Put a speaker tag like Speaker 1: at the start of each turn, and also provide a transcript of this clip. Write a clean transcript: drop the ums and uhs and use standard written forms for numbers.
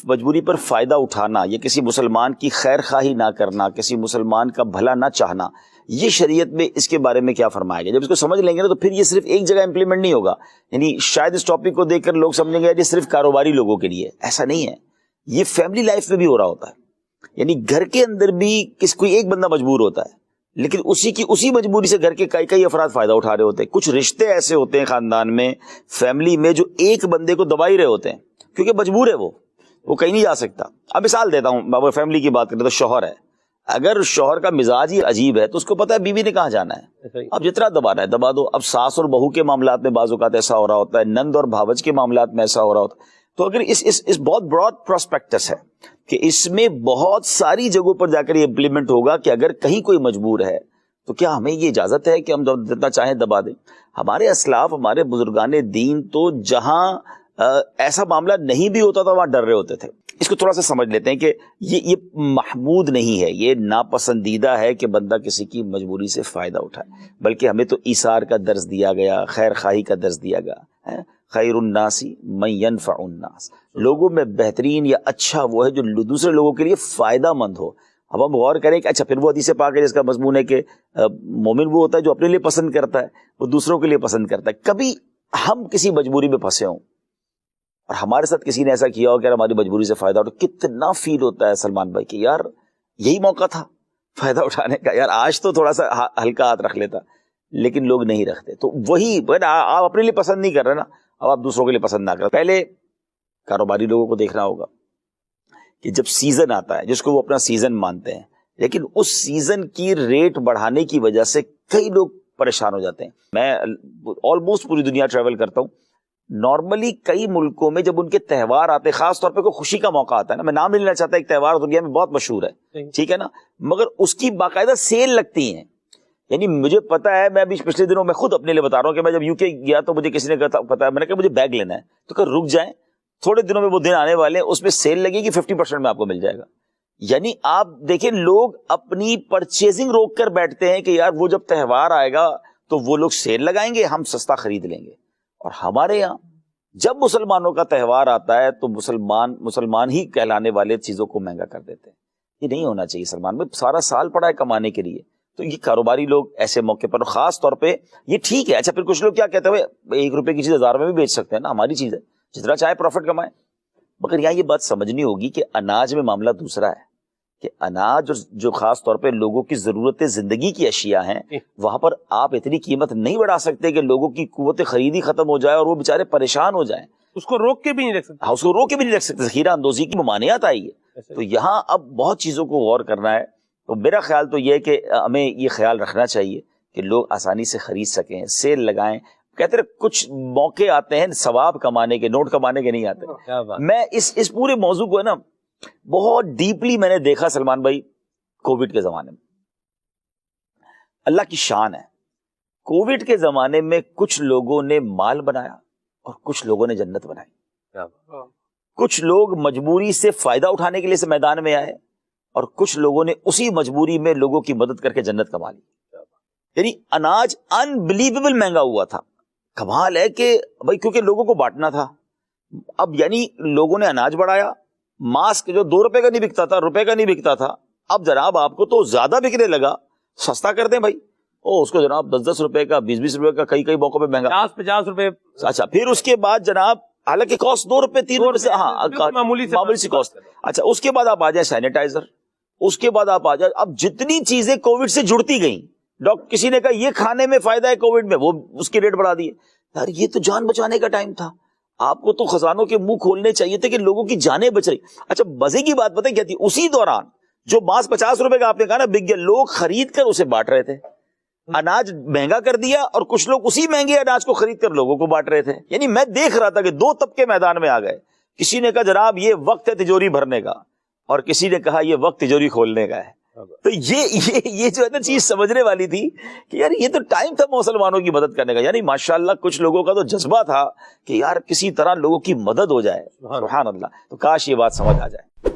Speaker 1: مجبوری پر فائدہ اٹھانا یا کسی مسلمان کی خیر خواہی نہ کرنا، کسی مسلمان کا بھلا نہ چاہنا، یہ شریعت میں اس کے بارے میں کیا فرمایا گیا؟ جب اس کو سمجھ لیں گے نا تو پھر یہ صرف ایک جگہ امپلیمنٹ نہیں ہوگا. یعنی شاید اس ٹاپک کو دیکھ کر لوگ سمجھیں گے یہ صرف کاروباری لوگوں کے لیے. ایسا نہیں ہے، یہ فیملی لائف میں بھی ہو رہا ہوتا ہے. یعنی گھر کے اندر بھی کوئی ایک بندہ مجبور ہوتا ہے، لیکن اسی مجبوری سے گھر کے کئی افراد فائدہ اٹھا رہے ہوتے ہیں. کچھ رشتے ایسے ہوتے ہیں خاندان میں، فیملی میں، جو ایک بندے کو دبا ہی رہے ہوتے ہیں کیونکہ مجبور ہے، وہ کہیں نہیں جا سکتا. اب مثال دیتا ہوں، فیملی کی بات کریں تو شوہر ہے، اگر شوہر کا مزاج ہی عجیب ہے تو اس کو پتا ہے بیوی نے کہاں جانا ہے، اب جتنا دبانا ہے دبا دو. اب ساس اور بہو کے معاملات میں بعض اوقات ایسا ہو رہا ہوتا ہے، نند اور بھاوج کے معاملات میں ایسا ہو رہا ہوتا ہے. تو اگر اس بہت براڈ پراسپیکٹس ہے کہ اس میں بہت ساری جگہوں پر جا کر یہ امپلیمنٹ ہوگا کہ اگر کہیں کوئی مجبور ہے تو کیا ہمیں یہ اجازت ہے کہ ہم جتنا چاہیں دبا دیں؟ ہمارے اسلاف، ہمارے بزرگان دین تو جہاں ایسا معاملہ نہیں بھی ہوتا تھا وہاں ڈر رہے ہوتے تھے. اس کو تھوڑا سا سمجھ لیتے ہیں کہ یہ محمود نہیں ہے، یہ ناپسندیدہ ہے کہ بندہ کسی کی مجبوری سے فائدہ اٹھائے، بلکہ ہمیں تو ایثار کا درس دیا گیا، خیر خواہی کا درس دیا گیا. خیر الناس من ينفع الناس، لوگوں میں بہترین یا اچھا وہ ہے جو دوسرے لوگوں کے لیے فائدہ مند ہو. اب ہم غور کریں کہ اچھا پھر وہ حدیث پاک ہے جس کا مضمون ہے کہ مومن وہ ہوتا ہے جو اپنے لیے پسند کرتا ہے، وہ دوسروں کے لیے پسند کرتا ہے. کبھی ہم کسی مجبوری میں پھنسے ہوں اور ہمارے ساتھ کسی نے ایسا کیا ہو کہ ہماری مجبوری سے فائدہ اٹھا، کتنا فیل ہوتا ہے سلمان بھائی کہ یار یہی موقع تھا فائدہ اٹھانے کا، یار آج تو تھوڑا سا ہلکا ہاتھ رکھ لیتا. لیکن لوگ نہیں رکھتے. تو وہی آپ اپنے لیے پسند نہیں کر رہے نا، اب آپ دوسروں کے لیے پسند نہ کریں. پہلے کاروباری لوگوں کو دیکھنا ہوگا کہ جب سیزن آتا ہے جس کو وہ اپنا سیزن مانتے ہیں، لیکن اس سیزن کی ریٹ بڑھانے کی وجہ سے کئی لوگ پریشان ہو جاتے ہیں. میں آلموسٹ پوری دنیا ٹریول کرتا ہوں. نارملی کئی ملکوں میں جب ان کے تہوار آتے ہیں، خاص طور پہ کوئی خوشی کا موقع آتا ہے نا، میں نام نہیں لینا چاہتا، ایک تہوار دنیا میں بہت مشہور ہے، ٹھیک ہے نا، مگر اس کی باقاعدہ سیل لگتی ہیں. یعنی مجھے پتا ہے، میں ابھی پچھلے دنوں میں خود اپنے لیے بتا رہا ہوں کہ میں جب یو کے گیا تو مجھے کسی نے پتا ہے، میں نے کہا مجھے بیگ لینا ہے، تو کہ رک جائیں تھوڑے دنوں میں وہ دن آنے والے ہیں، اس میں سیل لگے گی 50% میں آپ کو مل جائے گا. یعنی آپ دیکھیں لوگ اپنی پرچیزنگ روک کر بیٹھتے ہیں کہ یار وہ جب تہوار آئے گا تو وہ لوگ سیل لگائیں گے، ہم سستا خرید لیں گے. اور ہمارے یہاں جب مسلمانوں کا تہوار آتا ہے تو مسلمان ہی کہلانے والے چیزوں کو مہنگا کر دیتے ہیں. یہ نہیں ہونا چاہیے. سلمان میں سارا سال پڑا ہے کمانے کے لیے. تو یہ کاروباری لوگ ایسے موقع پر خاص طور پہ یہ ٹھیک ہے. اچھا پھر کچھ لوگ کیا کہتے ہیں، 1 روپے کی چیز 1000 میں بھی بیچ سکتے ہیں نا، ہماری چیز ہے، جتنا چاہے پروفٹ کمائیں. مگر یہاں یہ بات سمجھنی ہوگی کہ اناج میں معاملہ دوسرا ہے، کہ اناج جو خاص طور پہ لوگوں کی ضرورت زندگی کی اشیاء ہیں، وہاں پر آپ اتنی قیمت نہیں بڑھا سکتے کہ لوگوں کی قوت خریدی ختم ہو جائے اور وہ بےچارے پریشان ہو جائیں.
Speaker 2: اس کو روک کے بھی نہیں رکھ سکتے.
Speaker 1: ہاں، اس کو روک کے بھی نہیں رکھ سکتے. ذخیرہ اندوزی کی ممانعت آئی ہے. تو یہاں اب بہت چیزوں کو غور کرنا ہے. تو میرا خیال تو یہ ہے کہ ہمیں یہ خیال رکھنا چاہیے کہ لوگ آسانی سے خرید سکیں، سیل لگائیں. کہتے ہیں کچھ موقع آتے ہیں ثواب کمانے کے، نوٹ کمانے کے نہیں آتے. میں اس پورے موضوع کو ہے نا بہت ڈیپلی میں نے دیکھا سلمان بھائی کووڈ کے زمانے میں. اللہ کی شان ہے، کووڈ کے زمانے میں کچھ لوگوں نے مال بنایا اور کچھ لوگوں نے جنت بنائی. کچھ لوگ مجبوری سے فائدہ اٹھانے کے لیے میدان میں آئے اور کچھ لوگوں نے اسی مجبوری میں لوگوں کی مدد کر کے جنت کما لی. یعنی اناج انبلیویبل مہنگا ہوا تھا. کمال ہے کہ بھائی کیونکہ لوگوں کو بانٹنا تھا. اب یعنی لوگوں نے اناج بڑھایا. ماسک جو 2 روپے کا نہیں بکتا تھا، روپے کا نہیں بکتا تھا، اب جناب آپ کو تو زیادہ بکنے لگا، سستا کر دیں بھائی. اس کو جناب 10 روپے کا، 20 روپے کا، کئی موقع پہ مہنگا
Speaker 2: 50 روپے.
Speaker 1: اچھا پھر اس کے بعد جناب حالانکہ کاسٹ 2 روپے 3 روپے سے، ہاں معمولی سی کاسٹ. اچھا اس کے بعد آپ آ جائیں سینیٹائزر، اس کے بعد آپ آ جائیں، اب جتنی چیزیں کووڈ سے جڑتی گئیں، کسی نے کہا یہ کھانے میں فائدہ ہے کووڈ میں، وہ اس کے ریٹ بڑھا دیے. یار یہ تو جان بچانے کا ٹائم تھا، آپ کو تو خزانوں کے منہ کھولنے چاہیے تھے کہ لوگوں کی جانیں بچ رہی. اچھا مزے کی بات پتہ کیا تھی، اسی دوران جو ماس 50 روپے کا آپ نے کہا نا بک گیا، لوگ خرید کر اسے بانٹ رہے تھے. اناج مہنگا کر دیا اور کچھ لوگ اسی مہنگے اناج کو خرید کر لوگوں کو بانٹ رہے تھے. یعنی میں دیکھ رہا تھا کہ 2 طبقے میدان میں آ گئے. کسی نے کہا جناب یہ وقت ہے تجوری بھرنے کا، اور کسی نے کہا یہ وقت تجوری کھولنے کا ہے. تو یہ جو ہے نا چیز سمجھنے والی تھی کہ یار یہ تو ٹائم تھا مسلمانوں کی مدد کرنے کا. یعنی ماشاءاللہ کچھ لوگوں کا تو جذبہ تھا کہ یار کسی طرح لوگوں کی مدد ہو جائے. سبحان اللہ. تو کاش یہ بات سمجھ آ جائے.